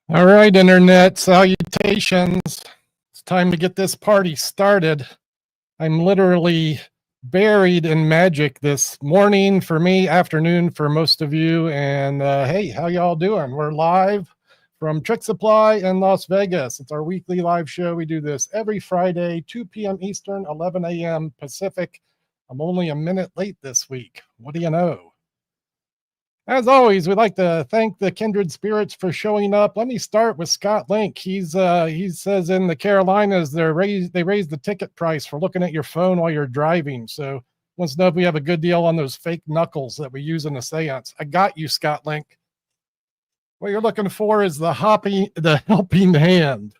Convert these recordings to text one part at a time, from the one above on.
All right, internet salutations. It's time to get this party started. I'm literally buried in magic this morning for me, afternoon for most of you. And hey, how y'all doing? We're live from TrickSupply in Las Vegas. It's our weekly live show. We do this every Friday, 2 p.m. Eastern, 11 a.m. Pacific. I'm only a minute late this week. What do you know? As always, we'd like to thank the kindred spirits for showing up. Let me start with Scott Link. He says in the Carolinas they raised the ticket price for looking at your phone while you're driving. So wants to know if we have a good deal on those fake knuckles that we use in the seance. I got you, Scott Link. What you're looking for is the helping hand.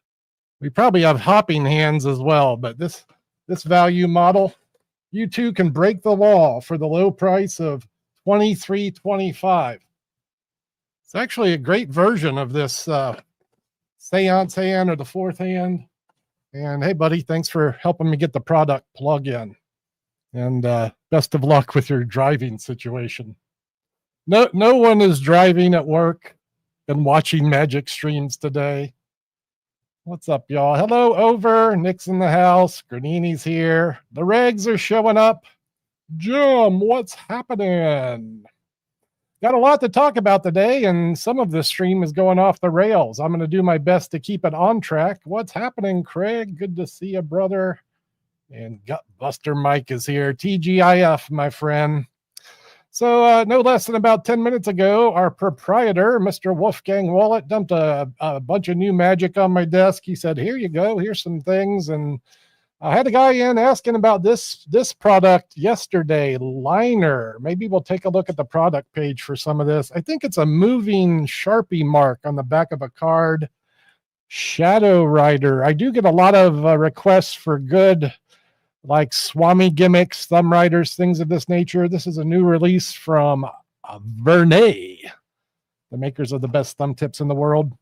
We probably have hopping hands as well, but this value model, you too can break the law for the low price of $23.25. It's actually a great version of this seance hand or the fourth hand. And hey, buddy, thanks for helping me get the product plug in. And best of luck with your driving situation. No one is driving at work and watching magic streams today. What's up, y'all? Hello, over. Nick's in the house. Granini's here. The regs are showing up. Jim, what's happening? Got a lot to talk about today, and some of this stream is going off the rails. I'm going to do my best to keep it on track. What's happening, Craig? Good to see you, brother. And Gutbuster Mike is here. TGIF, my friend. So no less than about 10 minutes ago, our proprietor, Mr. Wolfgang Wallet, dumped a bunch of new magic on my desk. He said, here you go. Here's some things. And I had a guy in asking about this product yesterday, Liner. Maybe we'll take a look at the product page for some of this. I think it's a moving Sharpie mark on the back of a card. Shadow Rider. I do get a lot of requests for good, like Swami gimmicks, thumb riders, things of this nature. This is a new release from Vernay, the makers of the best thumb tips in the world.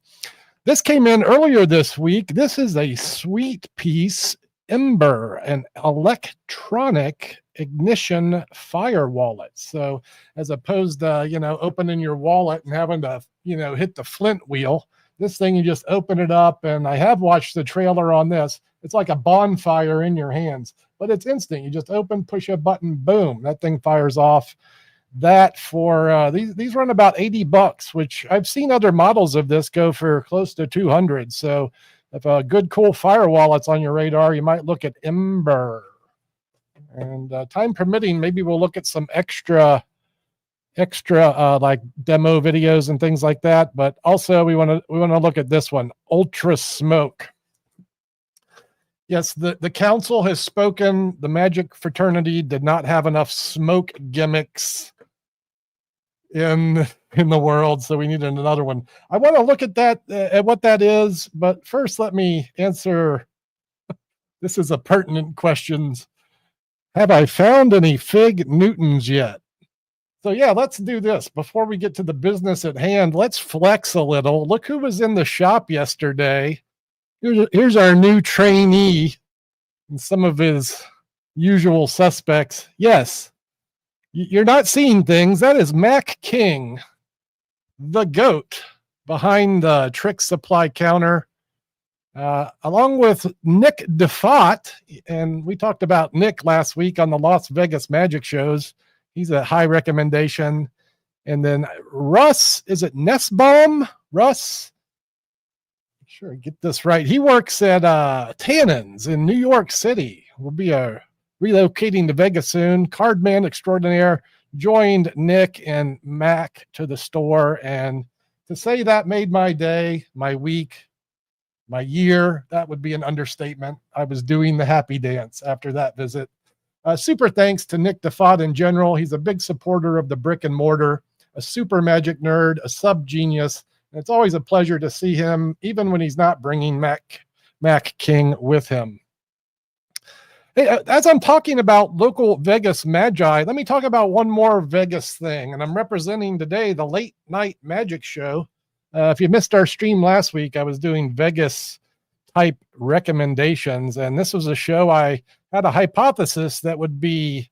This came in earlier this week. This is a sweet piece. Ember, an electronic ignition fire wallet. So as opposed to, opening your wallet and having to, hit the flint wheel, this thing, you just open it up. And I have watched the trailer on this. It's like a bonfire in your hands, but it's instant. You just open, push a button, boom, that thing fires off. That for these run about $80, which I've seen other models of this go for close to 200. So if a good, cool fire wallet's on your radar, you might look at Ember. And time permitting, maybe we'll look at some extra like demo videos and things like that. But also, we want to look at this one, Ultra Smoke. Yes, the council has spoken. The Magic Fraternity did not have enough smoke gimmicks in the world, so we needed another one. I want to look at that, at what that is, but first let me answer. This is a pertinent question. Have I found any Fig Newtons yet? So yeah, let's do this. Before we get to the business at hand, let's flex a little. Look who was in the shop yesterday. Here's our new trainee and some of his usual suspects. Yes, you're not seeing things. That is Mac King, the GOAT, behind the TrickSupply counter, along with Nick DeFott. And we talked about Nick last week on the Las Vegas Magic shows. He's a high recommendation. And then Russ, is it Nussbaum? Russ? Sure, get this right. He works at Tannen's in New York City. We'll be relocating to Vegas soon. Cardman extraordinaire joined Nick and Mac to the store. And to say that made my day, my week, my year, that would be an understatement. I was doing the happy dance after that visit. Super thanks to Nick DeFott in general. He's a big supporter of the brick and mortar, a super magic nerd, a sub genius. And it's always a pleasure to see him, even when he's not bringing Mac King with him. Hey, as I'm talking about local Vegas Magi, let me talk about one more Vegas thing. And I'm representing today the late night magic show. If you missed our stream last week, I was doing Vegas type recommendations. And this was a show I had a hypothesis that would be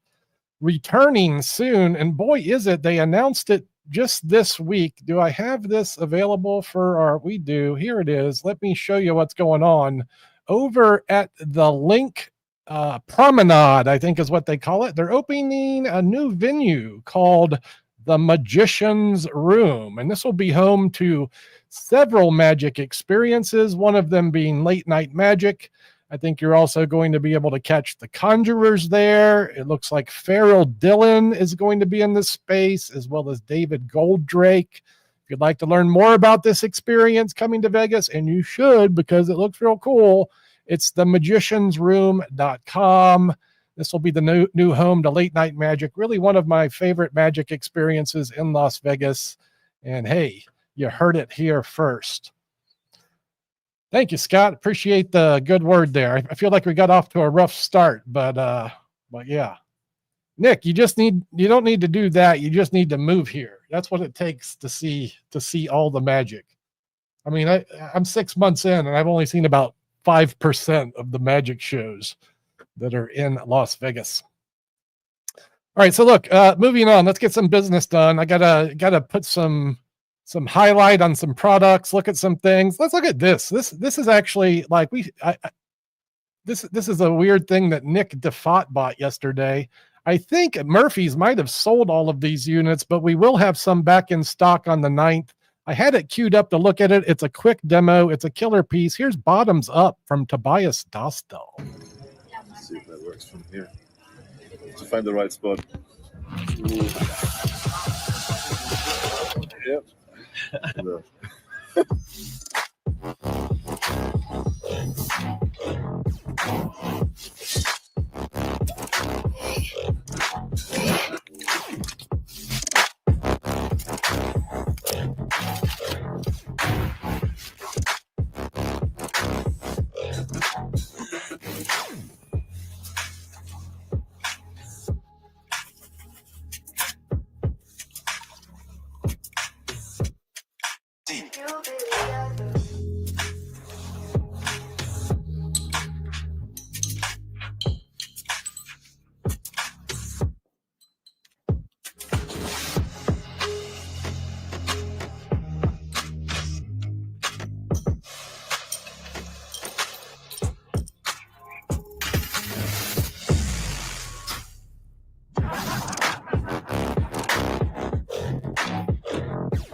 returning soon. And boy, is it, they announced it just this week, do I have this available for our, we do, here it is. Let me show you what's going on over at the Link Promenade, I think is what they call it. They're opening a new venue called the Magician's Room, and this will be home to several magic experiences, one of them being late night magic. I think you're also going to be able to catch the conjurers there. It looks like Farrell Dillon is going to be in this space, as well as David Goldrake. If you'd like to learn more about this experience coming to Vegas, and you should because it looks real cool, it's themagiciansroom.com. This will be the new home to late night magic. Really one of my favorite magic experiences in Las Vegas. And hey, you heard it here first. Thank you, Scott. Appreciate the good word there. I feel like we got off to a rough start, but yeah. Nick, you don't need to do that. You just need to move here. That's what it takes to see all the magic. I mean, I'm 6 months in and I've only seen about 5% of the magic shows that are in Las Vegas. All right, so look, moving on. Let's get some business done. I gotta put some highlight on some products, look at some things. Let's look at this. This is actually like this is a weird thing that Nick DeFott bought yesterday. I think Murphy's might have sold all of these units, but we will have some back in stock on the 9th. I had it queued up to look at it. It's a quick demo. It's a killer piece. Here's Bottoms Up from Tobias Dostal. Let's see if that works from here. To find the right spot. Yep. No.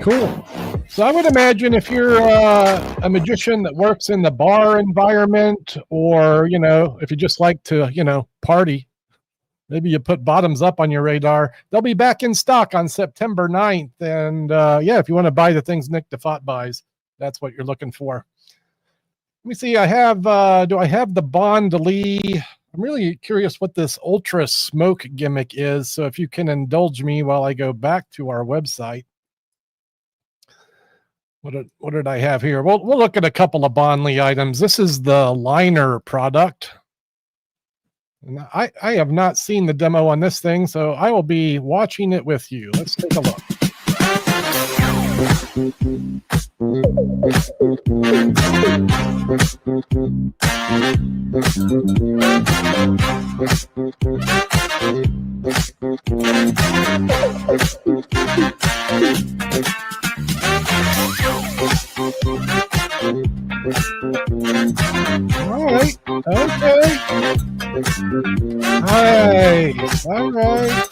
Cool. So I would imagine if you're a magician that works in the bar environment, or, you know, if you just like to, you know, party, maybe you put Bottoms Up on your radar. They'll be back in stock on September 9th. And yeah, if you want to buy the things Nick DeFott buys, that's what you're looking for. Let me see. I have, do I have the Bond Lee? I'm really curious what this ultra smoke gimmick is. So if you can indulge me while I go back to our website. What did I have here? We'll look at a couple of Bond Lee items. This is the liner product. And I have not seen the demo on this thing, so I will be watching it with you. Let's take a look. All right. Okay. Nice. All right.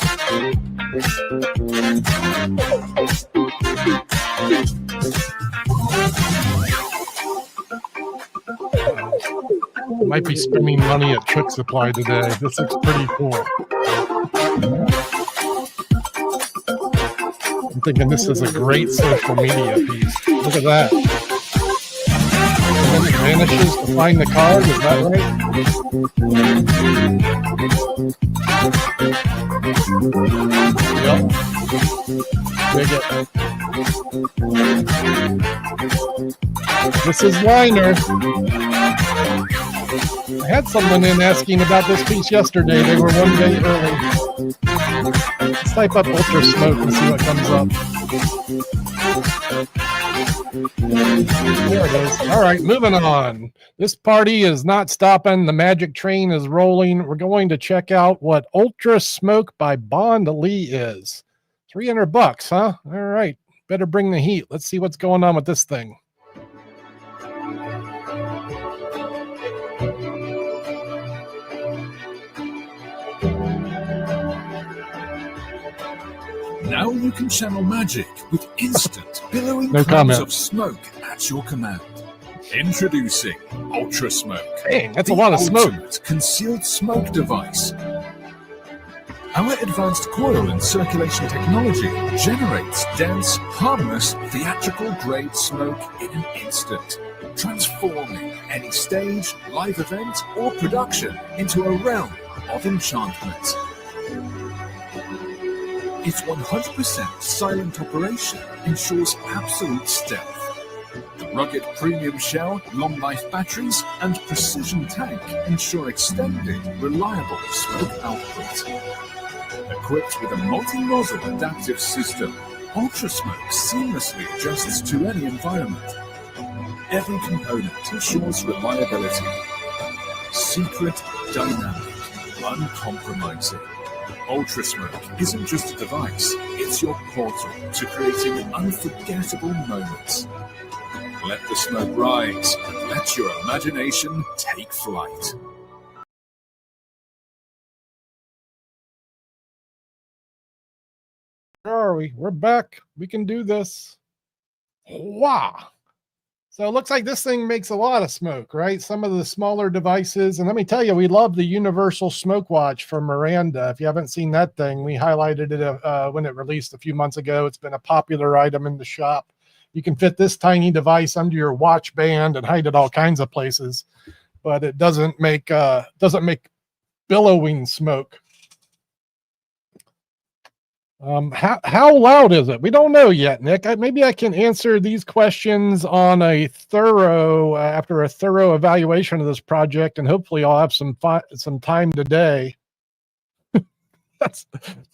Might be spending money at TrickSupply today. This looks pretty cool. I'm thinking this is a great social media piece. Look at that. And then it vanishes to find the card. Is that right? Yep. Dig it. This is liner. I had someone in asking about this piece yesterday. They were one day early. Let's type up ultra smoke and see what comes up. There it is. All right, moving on. This party is not stopping. The magic train is rolling. We're going to check out what Ultra Smoke by Bond Lee is. It's $300, huh? All right. Better bring the heat. Let's see what's going on with this thing. Now you can channel magic with instant billowing No clouds comment. of smoke at your command. Introducing Ultra Smoke. Dang, that's a lot of smoke. Ultimate concealed smoke device. Our advanced coil and circulation technology generates dense, harmless, theatrical-grade smoke in an instant, transforming any stage, live event, or production into a realm of enchantment. Its 100% silent operation ensures absolute stealth. The rugged premium shell, long-life batteries, and precision tank ensure extended, reliable smoke output. Equipped with a multi-nozzle adaptive system, Ultra Smoke seamlessly adjusts to any environment. Every component ensures reliability. Secret, dynamic, uncompromising. Ultra Smoke isn't just a device, it's your portal to creating unforgettable moments. Let the smoke rise and let your imagination take flight. Where are we? We're back. We can do this. Wow. So it looks like this thing makes a lot of smoke, right? Some of the smaller devices. And let me tell you, we love the Universal Smoke Watch from Miranda. If you haven't seen that thing, we highlighted it when it released a few months ago. It's been a popular item in the shop. You can fit this tiny device under your watch band and hide it all kinds of places, but it doesn't make billowing smoke. How loud is it? We don't know yet, Nick. Maybe I can answer these questions on a after a thorough evaluation of this project, and hopefully I'll have some time today. That's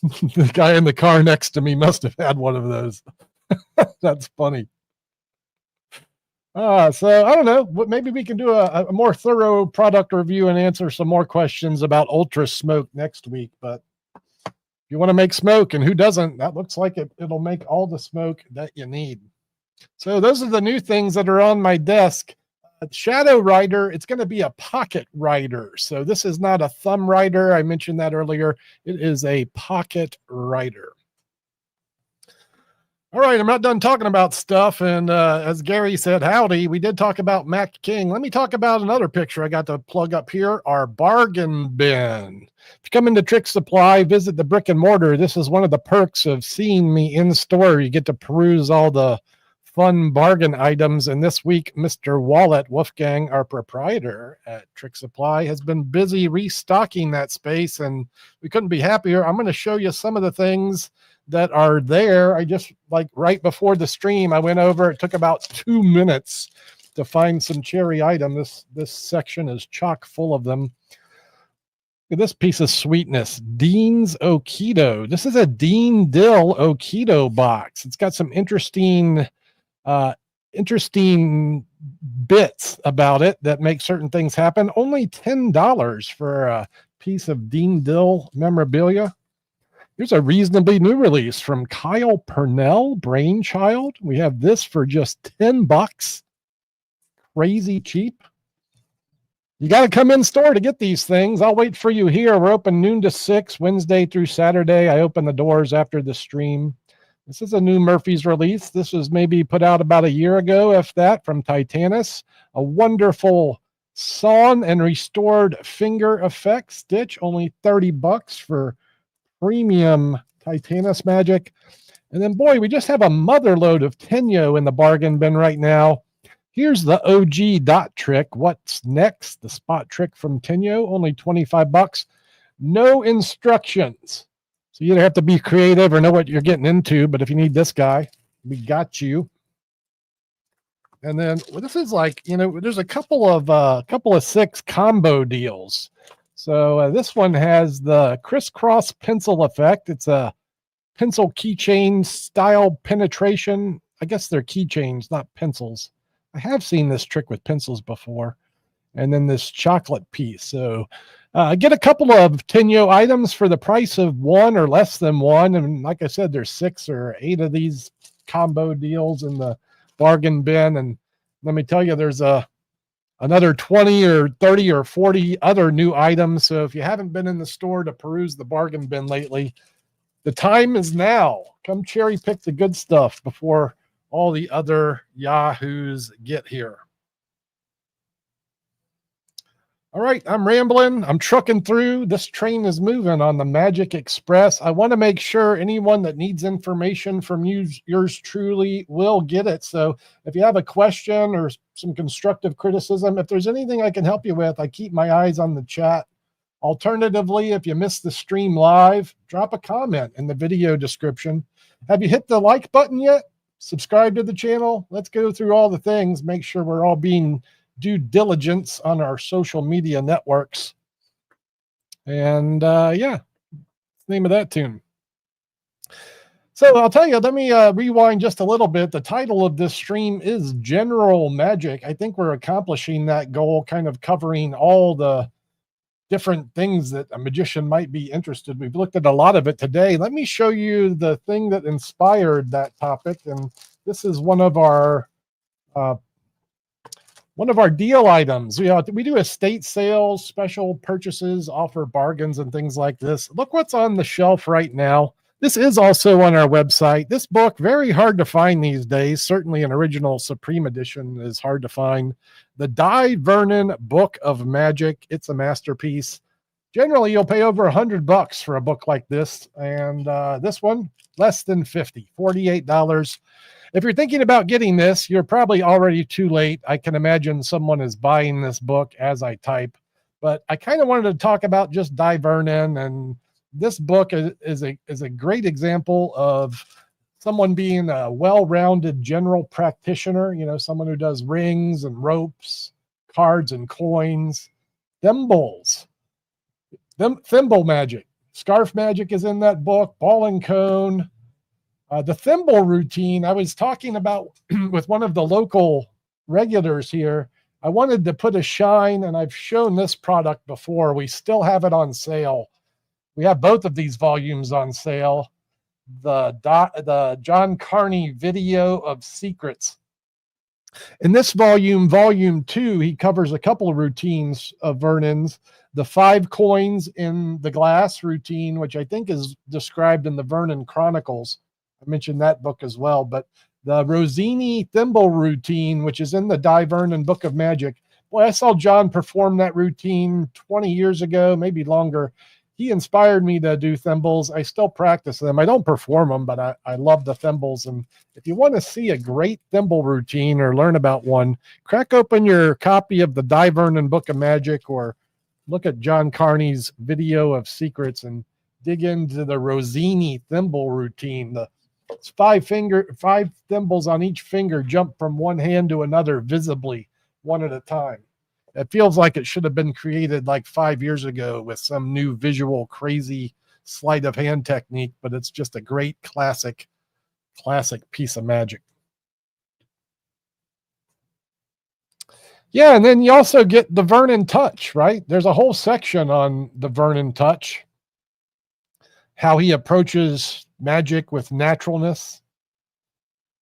the guy in the car next to me must have had one of those. That's funny. So I don't know. Maybe we can do a more thorough product review and answer some more questions about Ultra Smoke next week. But if you want to make smoke, and who doesn't, that looks like it'll make all the smoke that you need. So those are the new things that are on my desk. Shadow Writer, it's going to be a pocket writer. So this is not a thumb writer. I mentioned that earlier. It is a pocket writer. All right, I'm not done talking about stuff. And as Gary said, howdy, we did talk about Mac King. Let me talk about another picture I got to plug up here, our bargain bin. If you come into Trick Supply, visit the brick and mortar. This is one of the perks of seeing me in store. You get to peruse all the fun bargain items. And this week, Mr. Wallet Wolfgang, our proprietor at Trick Supply, has been busy restocking that space, and we couldn't be happier. I'm going to show you some of the things that are there. I just, like, right before the stream, I went over. It took about 2 minutes to find some cherry item. This section is chock full of them. Look at this piece of sweetness, Dean's Okido. This is a Dean Dill Okido box. It's got some interesting bits about it that make certain things happen. Only $10 for a piece of Dean Dill memorabilia. Here's a reasonably new release from Kyle Purnell, Brainchild. We have this for just $10. Crazy cheap. You got to come in store to get these things. I'll wait for you here. We're open noon to 6, Wednesday through Saturday. I open the doors after the stream. This is a new Murphy's release. This was maybe put out about a year ago, if that, from Titanus. A wonderful sawn and restored finger effect stitch. Only $30 for premium Titanus magic. And then, boy, we just have a mother load of Tenyo in the bargain bin right now. Here's the OG dot trick. What's next? The spot trick from Tenyo, only $25. No instructions. So you either have to be creative or know what you're getting into. But if you need this guy, we got you. And then, well, this is like, there's a couple of 6 combo deals. So this one has the crisscross pencil effect. It's a pencil keychain style penetration. I guess they're keychains, not pencils. I have seen this trick with pencils before. And then this chocolate piece. So Get a couple of Tenyo items for the price of one or less than one. And like I said, there's 6 or 8 of these combo deals in the bargain bin. And let me tell you, there's another 20 or 30 or 40 other new items. So if you haven't been in the store to peruse the bargain bin lately, the time is now. Come cherry pick the good stuff before all the other yahoos get here. All right, I'm rambling. I'm trucking through. This train is moving on the Magic Express. I want to make sure anyone that needs information from yours truly will get it. So if you have a question or some constructive criticism, if there's anything I can help you with, I keep my eyes on the chat. Alternatively, if you missed the stream live, drop a comment in the video description. Have you hit the like button yet? Subscribe to the channel. Let's go through all the things. Make sure we're all being due diligence on our social media networks. And yeah, name of that tune. So I'll tell you, let me rewind just a little bit. The title of this stream is General Magic. I think we're accomplishing that goal, kind of covering all the different things that a magician might be interested. We've looked at a lot of it today. Let me show you the thing that inspired that topic. And this is one of our deal items. We do estate sales, special purchases, offer bargains and things like this. Look what's on the shelf right now. This is also on our website. This book, very hard to find these days. Certainly an original Supreme edition is hard to find. The Di Vernon Book of Magic. It's a masterpiece. Generally, you'll pay over $100 for a book like this. And this one, less than $50, $48. If you're thinking about getting this, you're probably already too late. I can imagine someone is buying this book as I type. But I kind of wanted to talk about just Di Vernon, and this book is a great example of someone being a well-rounded general practitioner, you know, someone who does rings and ropes, cards and coins, thimbles, thimble magic. Scarf magic is in that book, ball and cone. The thimble routine, I was talking about with one of the local regulars here. I wanted to put a shine, and I've shown this product before. We still have it on sale. We have both of these volumes on sale. The John Carney Video of Secrets. In this volume, volume 2, he covers a couple of routines of Vernon's. The 5 coins in the glass routine, which I think is described in the Vernon Chronicles. I mentioned that book as well. But the Rossini thimble routine, which is in the Di Vernon Book of Magic. Boy, I saw John perform that routine 20 years ago, maybe longer. He inspired me to do thimbles. I still practice them. I don't perform them, but I love the thimbles. And if you want to see a great thimble routine or learn about one, crack open your copy of the Di Vernon Book of Magic or look at John Carney's Video of Secrets and dig into the Rossini thimble routine. It's 5 thimbles on each finger jump from one hand to another visibly, one at a time. It feels like it should have been created like 5 years ago with some new visual crazy sleight of hand technique, but it's just a great classic piece of magic. Yeah, and then you also get the Vernon Touch, right? There's a whole section on the Vernon Touch, how he approaches magic with naturalness.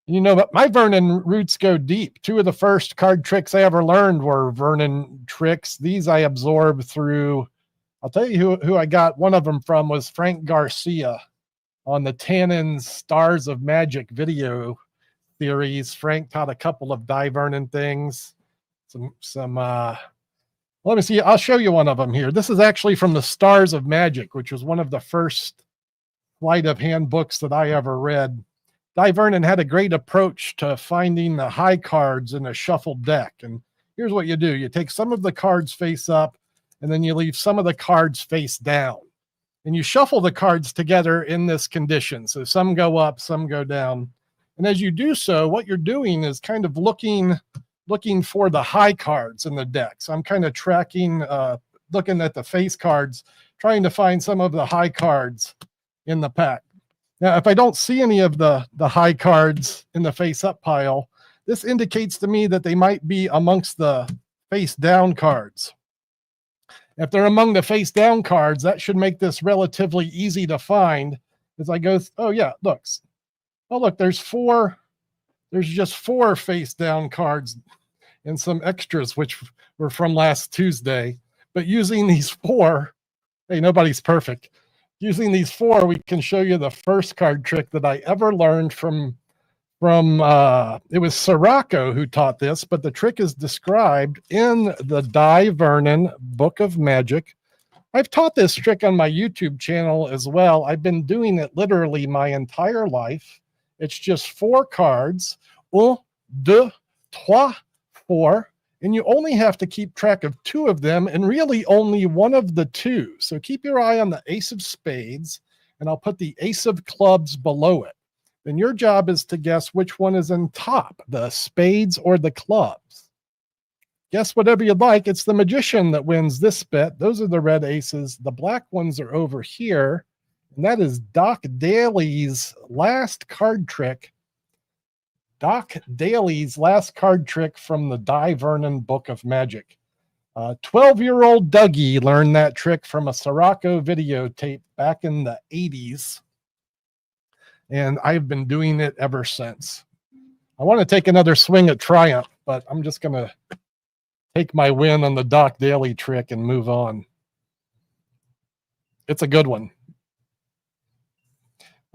You know, but my Vernon roots go deep. 2 of the first card tricks I ever learned were Vernon tricks. These I absorbed through, I'll tell you who I got one of them from was Frank Garcia on the Tannen's Stars of Magic video series. Frank taught a couple of Di Vernon things. Let me see. I'll show you one of them here. This is actually from the Stars of Magic, which was one of the first sleight of hand books that I ever read. Di Vernon had a great approach to finding the high cards in a shuffled deck. And here's what you do. You take some of the cards face up, and then you leave some of the cards face down. And you shuffle the cards together in this condition. So some go up, some go down. And as you do so, what you're doing is kind of looking for the high cards in the deck. So I'm kind of tracking, looking at the face cards, trying to find some of the high cards in the pack. Now, if I don't see any of the high cards in the face-up pile, this indicates to me that they might be amongst the face-down cards. If they're among the face down cards, that should make this relatively easy to find as I go. Oh yeah, looks. Oh look, there's just 4 face down cards and some extras, which were from last Tuesday. But using these 4, hey, nobody's perfect. Using these 4, we can show you the first card trick that I ever learned from it was Sirocco who taught this, but the trick is described in the Di Vernon Book of Magic. I've taught this trick on my YouTube channel as well. I've been doing it literally my entire life. It's just 4 cards, 1, 2, 3, 4, and you only have to keep track of 2 of them and really only one of the 2. So keep your eye on the ace of spades, and I'll put the ace of clubs below it. Then your job is to guess which one is in top, the spades or the clubs. Guess whatever you'd like. It's the magician that wins this bet. Those are the red aces. The black ones are over here. And that is Doc Daly's last card trick. Doc Daly's last card trick from the Di Vernon Book of Magic. 12-year-old Dougie learned that trick from a Sirocco videotape back in the 80s. And I've been doing it ever since. I want to take another swing at Triumph, but I'm just going to take my win on the Doc Daly trick and move on. It's a good one.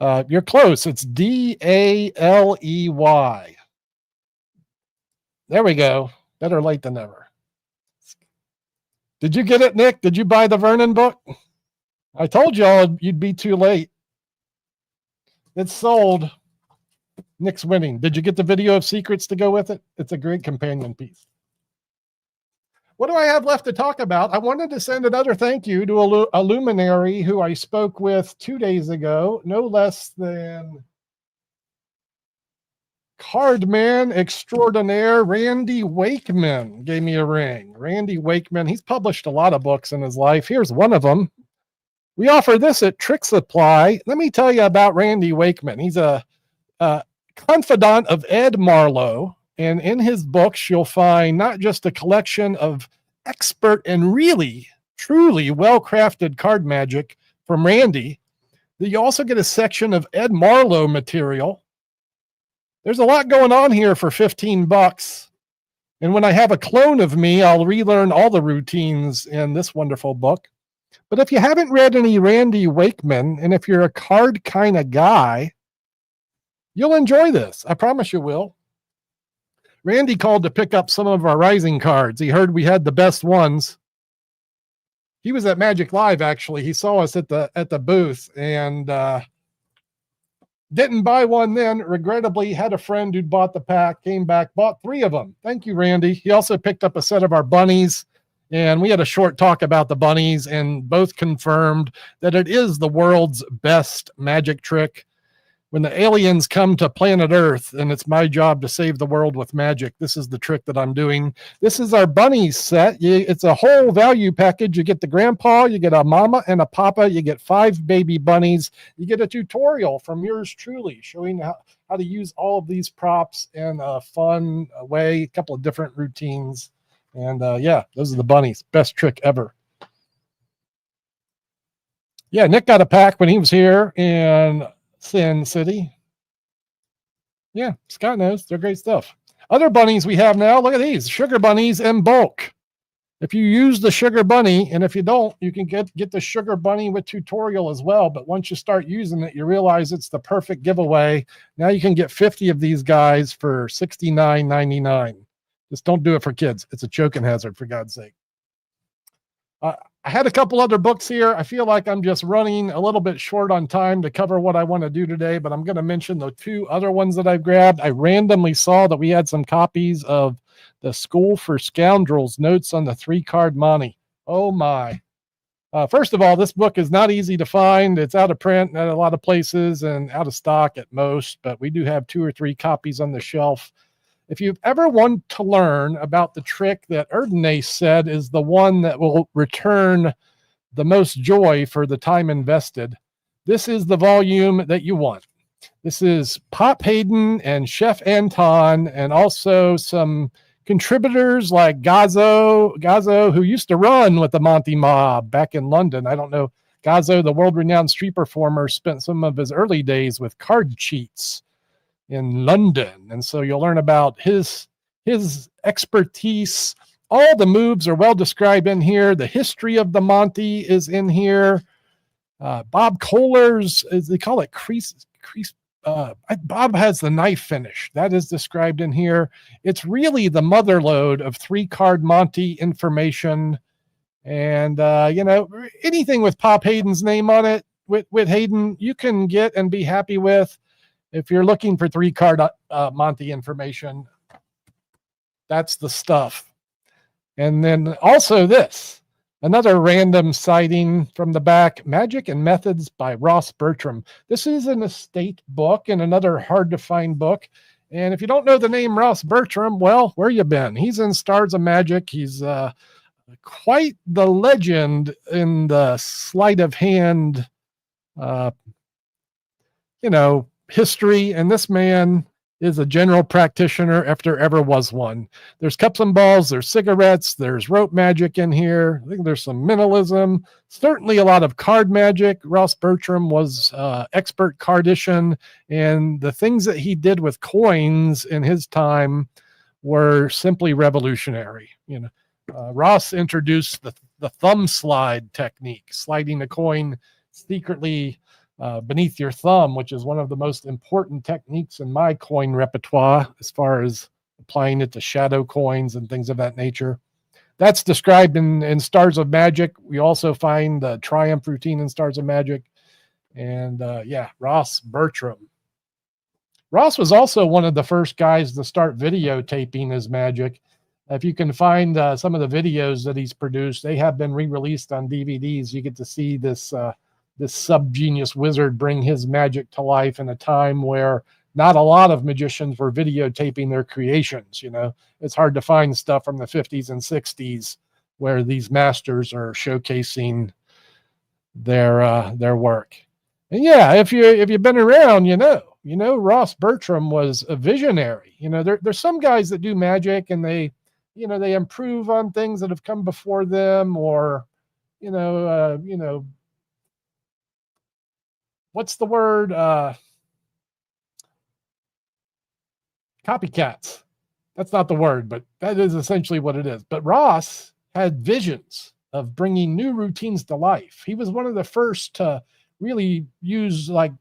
You're close. It's Daley. There we go. Better late than never. Did you get it, Nick? Did you buy the Vernon book? I told y'all you'd be too late. It's sold. Nick's winning. Did you get the video of secrets to go with it? It's a great companion piece. What do I have left to talk about? I wanted to send another thank you to a luminary who I spoke with 2 days ago, no less than cardman extraordinaire Randy Wakeman gave me a ring. Randy Wakeman, he's published a lot of books in his life. Here's one of them. We offer this at TrickSupply. Let me tell you about Randy Wakeman. He's a confidant of Ed Marlowe, and in his books, you'll find not just a collection of expert and really, truly well-crafted card magic from Randy, but you also get a section of Ed Marlowe material. There's a lot going on here for $15. And when I have a clone of me, I'll relearn all the routines in this wonderful book. But if you haven't read any Randy Wakeman, and if you're a card kind of guy, you'll enjoy this. I promise you will. Randy called to pick up some of our Rising cards. He heard we had the best ones. He was at Magic Live, actually. He saw us at the booth and didn't buy one then. Regrettably, had a friend who'd bought the pack, came back, bought 3 of them. Thank you, Randy. He also picked up a set of our bunnies. And we had a short talk about the bunnies and both confirmed that it is the world's best magic trick. When the aliens come to planet Earth and it's my job to save the world with magic, this is the trick that I'm doing. This is our bunnies set. It's a whole value package. You get the grandpa, you get a mama and a papa, you get 5 baby bunnies. You get a tutorial from yours truly showing how to use all of these props in a fun way, a couple of different routines. And yeah, those are the bunnies. Best trick ever. Yeah, Nick got a pack when he was here in Sin City. Yeah, Scott knows. They're great stuff. Other bunnies we have now, look at these. Sugar bunnies in bulk. If you use the sugar bunny, and if you don't, you can get the sugar bunny with tutorial as well. But once you start using it, you realize it's the perfect giveaway. Now you can get 50 of these guys for $69.99. Just don't do it for kids. It's a choking hazard, for God's sake. I had a couple other books here. I feel like I'm just running a little bit short on time to cover what I want to do today, but I'm going to mention the 2 other ones that I've grabbed. I randomly saw that we had some copies of the School for Scoundrels Notes on the 3-Card Monte. Oh, my. First of all, this book is not easy to find. It's out of print at a lot of places and out of stock at most, but we do have 2 or 3 copies on the shelf. If you've ever wanted to learn about the trick that Erdene said is the one that will return the most joy for the time invested, this is the volume that you want. This is Pop Hayden and Chef Anton and also some contributors like Gazzo, who used to run with the Monty Mob back in London. I don't know. Gazzo, the world-renowned street performer, spent some of his early days with card cheats in London. And so you'll learn about his expertise. All the moves are well described in here. The history of the Monty is in here. Bob Kohler's, as they call it, crease. Bob has the knife finish. That is described in here. It's really the motherlode of 3-card Monty information. And, anything with Pop Hayden's name on it, with Hayden, you can get and be happy with. If you're looking for 3-card Monty information, that's the stuff. And then also this, another random sighting from the back, Magic and Methods by Ross Bertram. This is an estate book and another hard-to-find book. And if you don't know the name Ross Bertram, well, where you been? He's in Stars of Magic. He's quite the legend in the sleight of hand, history. And this man is a general practitioner if there ever was one. There's cups and balls, there's cigarettes, there's rope magic in here. I think there's some minimalism, certainly a lot of card magic. Ross Bertram was expert cardician, and the things that he did with coins in his time were simply revolutionary. Ross introduced the thumb slide technique, sliding a coin secretly beneath your thumb, which is one of the most important techniques in my coin repertoire as far as applying it to shadow coins and things of that nature. That's described in Stars of Magic. We also find the Triumph routine in Stars of Magic. And Ross Bertram. Ross was also one of the first guys to start videotaping his magic. If you can find some of the videos that he's produced, they have been re-released on DVDs. You get to see this sub-genius wizard bring his magic to life in a time where not a lot of magicians were videotaping their creations. It's hard to find stuff from the 50s and 60s where these masters are showcasing their work. And if you've been around, Ross Bertram was a visionary. There's some guys that do magic and they improve on things that have come before them, or what's the word? Copycats. That's not the word, but that is essentially what it is. But Ross had visions of bringing new routines to life. He was one of the first to really use like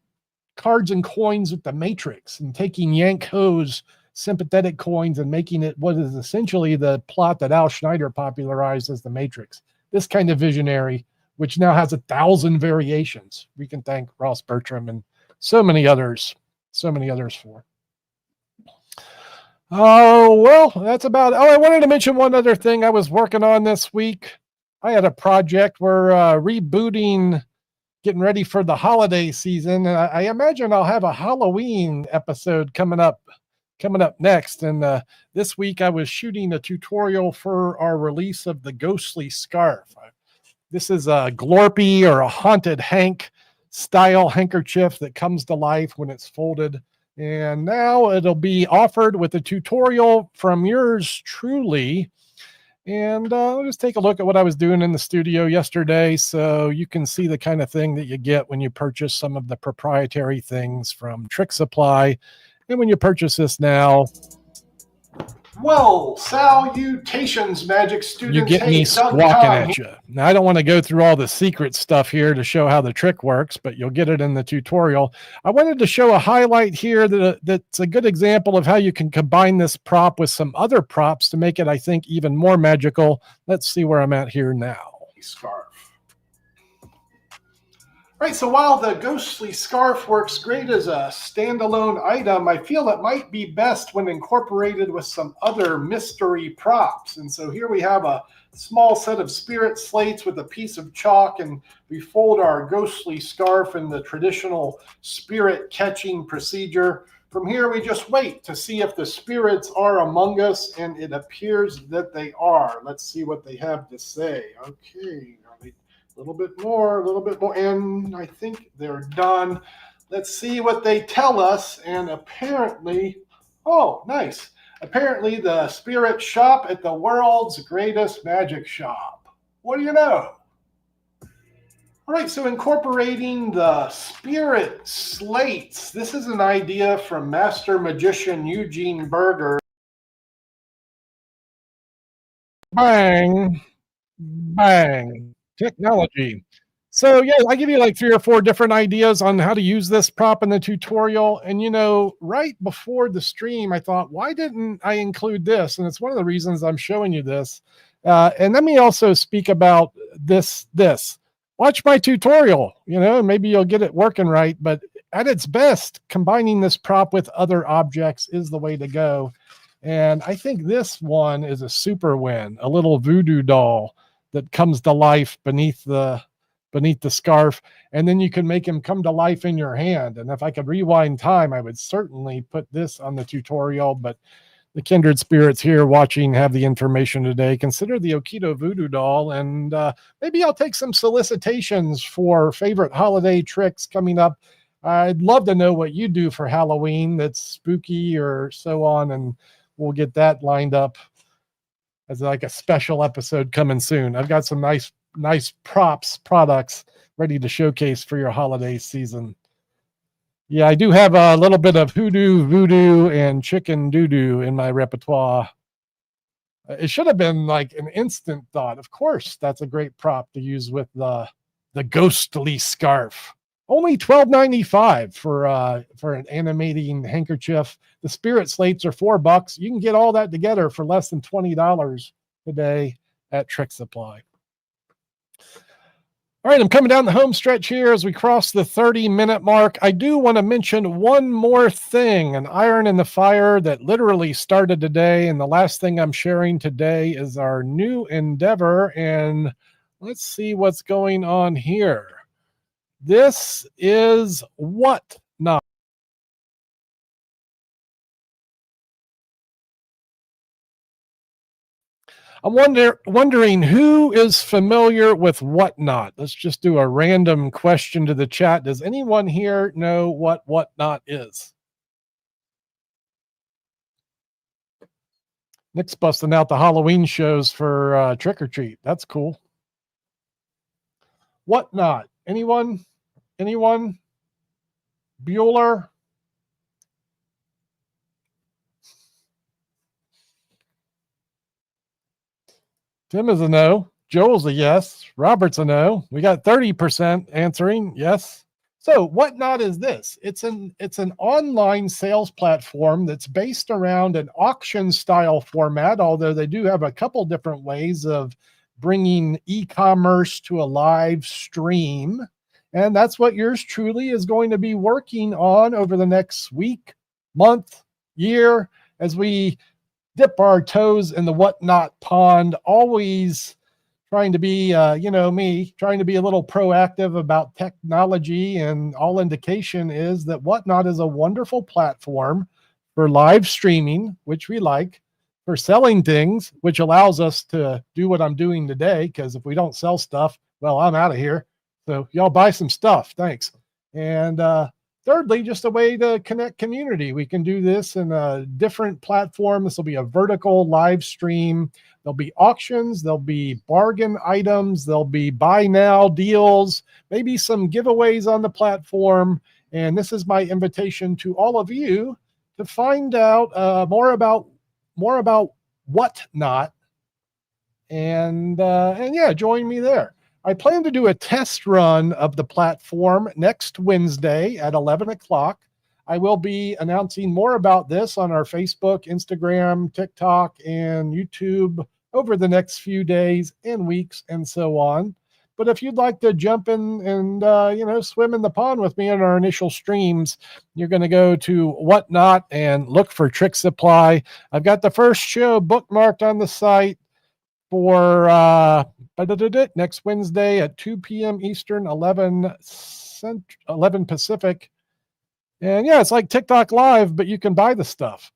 cards and coins with the Matrix and taking Yank Ho's sympathetic coins and making it what is essentially the plot that Al Schneider popularized as the Matrix. This kind of visionary, which now has 1,000 variations. We can thank Ross Bertram and so many others for. Oh, well, that's about it. Oh, I wanted to mention one other thing I was working on this week. I had a project. We're rebooting, getting ready for the holiday season. And I imagine I'll have a Halloween episode coming up next. And this week I was shooting a tutorial for our release of the Ghostly Scarf. This is a Glorpy or a Haunted Hank style handkerchief that comes to life when it's folded. And now it'll be offered with a tutorial from yours truly. And I'll just take a look at what I was doing in the studio yesterday so you can see the kind of thing that you get when you purchase some of the proprietary things from TrickSupply. And when you purchase this now, well, salutations, magic students. You get me squawking at you. Now, I don't want to go through all the secret stuff here to show how the trick works, but you'll get it in the tutorial. I wanted to show a highlight here that's a good example of how you can combine this prop with some other props to make it, I think, even more magical. Let's see where I'm at here now. Scarf. Right, so while the Ghostly Scarf works great as a standalone item, I feel it might be best when incorporated with some other mystery props. And so here we have a small set of spirit slates with a piece of chalk, and we fold our Ghostly Scarf in the traditional spirit catching procedure. From here, we just wait to see if the spirits are among us, and it appears that they are. Let's see what they have to say. Okay. A little bit more, and I think they're done. Let's see what they tell us, and apparently, oh, nice. Apparently the spirit shop at the world's greatest magic shop. What do you know? All right, so incorporating the spirit slates. This is an idea from master magician Eugene Berger. Bang, bang, technology. So yeah, I give you like 3 or 4 different ideas on how to use this prop in the tutorial. And right before the stream, I thought, why didn't I include this? And it's one of the reasons I'm showing you this. And let me also speak about this. Watch my tutorial, maybe you'll get it working right. But at its best, combining this prop with other objects is the way to go. And I think this one is a super win, a little voodoo doll that comes to life beneath the scarf, and then you can make him come to life in your hand. And if I could rewind time, I would certainly put this on the tutorial, but the kindred spirits here watching have the information today. Consider the Okido voodoo doll, and maybe I'll take some solicitations for favorite holiday tricks coming up. I'd love to know what you do for Halloween that's spooky or so on, and we'll get that lined up as like a special episode coming soon. I've got some nice products ready to showcase for your holiday season. Yeah, I do have a little bit of hoodoo, voodoo, and chicken doo-doo in my repertoire. It should have been like an instant thought. Of course, that's a great prop to use with the ghostly scarf. Only $12.95 for an animating handkerchief. The spirit slates are $4. You can get all that together for less than $20 today at TrickSupply. All right, I'm coming down the home stretch here as we cross the 30-minute mark. I do want to mention one more thing, an iron in the fire that literally started today. And the last thing I'm sharing today is our new endeavor. And let's see what's going on here. This is Whatnot. I'm wondering who is familiar with Whatnot. Let's just do a random question to the chat. Does anyone here know what Whatnot is? Nick's busting out the Halloween shows for Trick or Treat. That's cool. Whatnot? Anyone? Bueller? Tim is a no. Joel's a yes. Robert's a no. We got 30% answering yes. So Whatnot is this. It's an online sales platform that's based around an auction style format, although they do have a couple different ways of bringing e-commerce to a live stream. And that's what yours truly is going to be working on over the next week, month, year, as we dip our toes in the Whatnot pond, always trying to be, trying to be a little proactive about technology. And all indication is that Whatnot is a wonderful platform for live streaming, which we like, for selling things, which allows us to do what I'm doing today. Because if we don't sell stuff, well, I'm out of here. So y'all buy some stuff. Thanks. And thirdly, just a way to connect community. We can do this in a different platform. This will be a vertical live stream. There'll be auctions. There'll be bargain items. There'll be buy now deals, maybe some giveaways on the platform. And this is my invitation to all of you to find out more about Whatnot. And yeah, join me there. I plan to do a test run of the platform next Wednesday at 11 o'clock. I will be announcing more about this on our Facebook, Instagram, TikTok, and YouTube over the next few days and weeks and so on. But if you'd like to jump in and, swim in the pond with me in our initial streams, you're going to go to Whatnot and look for Trick Supply. I've got the first show bookmarked on the site for next Wednesday at 2 p.m. Eastern, 11 Pacific. And yeah, it's like TikTok Live, but you can buy the stuff.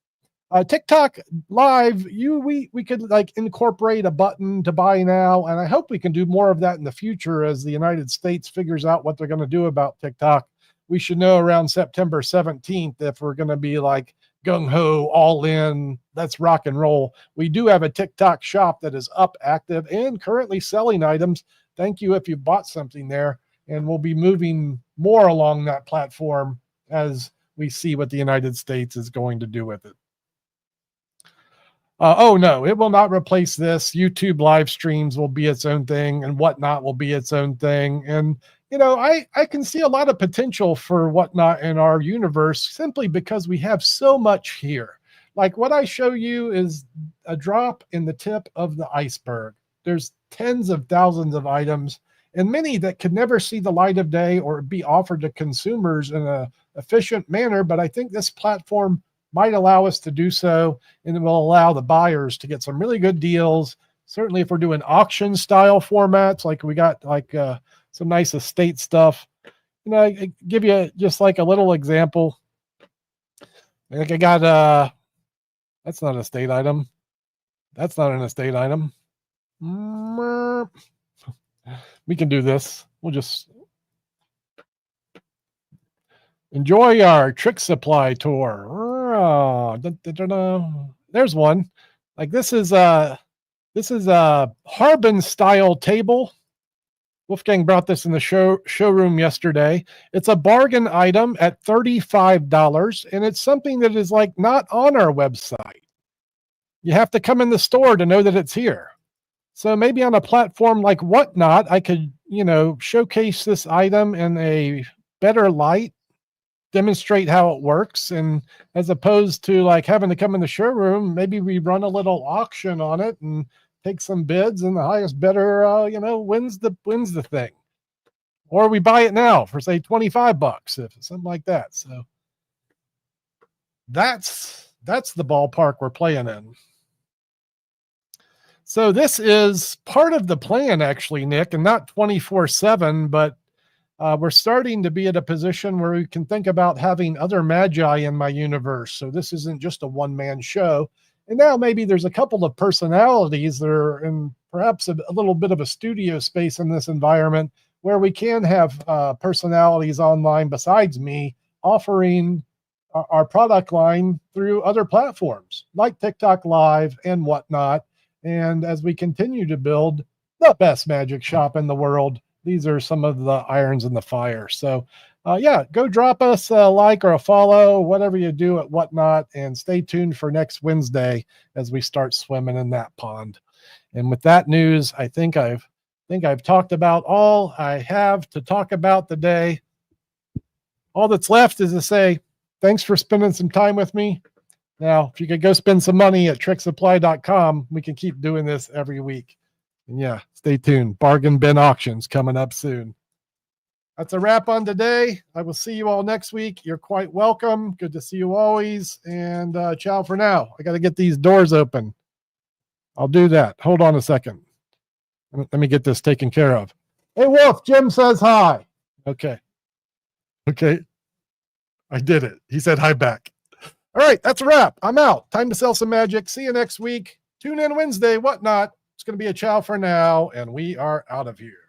TikTok Live, we could like incorporate a button to buy now, and I hope we can do more of that in the future as the United States figures out what they're going to do about TikTok. We should know around September 17th if we're going to be like gung-ho, all in, let's rock and roll. We do have a TikTok shop that is up, active, and currently selling items. Thank you if you bought something there. And we'll be moving more along that platform as we see what the United States is going to do with it. Oh, no, it will not replace this. YouTube live streams will be its own thing, and Whatnot will be its own thing. And, you know, I can see a lot of potential for Whatnot in our universe simply because we have so much here. Like what I show you is a drop in the tip of the iceberg. There's tens of thousands of items, and many that could never see the light of day or be offered to consumers in an efficient manner. But I think this platform might allow us to do so, and it will allow the buyers to get some really good deals. Certainly if we're doing auction style formats, like we got like some nice estate stuff. You know, I give you just like a little example. Like I got, that's not an estate item. That's not an estate item. We can do this. We'll just enjoy our TrickSupply tour. Oh, there's one. Like this is a Harbin style table. Wolfgang brought this in the showroom yesterday. It's a bargain item at $35, and it's something that is like not on our website. You have to come in the store to know that it's here. So maybe on a platform like Whatnot, I could, you know, showcase this item in a better light, demonstrate how it works, and as opposed to like having to come in the showroom, maybe we run a little auction on it and take some bids, and the highest bidder, you know, wins the thing. Or we buy it now for say $25, if something like that. So that's the ballpark we're playing in. So this is part of the plan, actually, Nick, and not 24/7, but we're starting to be at a position where we can think about having other magi in my universe. So this isn't just a one-man show. And now maybe there's a couple of personalities that are in perhaps a little bit of a studio space in this environment where we can have personalities online besides me offering our product line through other platforms like TikTok Live and Whatnot. And as we continue to build the best magic shop in the world, these are some of the irons in the fire. So yeah, go drop us a like or a follow, whatever you do at Whatnot, and stay tuned for next Wednesday as we start swimming in that pond. And with that news, I think I've talked about all I have to talk about today. All that's left is to say thanks for spending some time with me. Now, if you could go spend some money at TrickSupply.com, we can keep doing this every week. And yeah, stay tuned. Bargain bin auctions coming up soon. That's a wrap on today. I will see you all next week. You're quite welcome. Good to see you always. And ciao for now. I got to get these doors open. I'll do that. Hold on a second. Let me get this taken care of. Hey, Wolf, Jim says hi. Okay. Okay. I did it. He said hi back. All right, that's a wrap. I'm out. Time to sell some magic. See you next week. Tune in Wednesday, Whatnot. It's going to be a ciao for now, and we are out of here.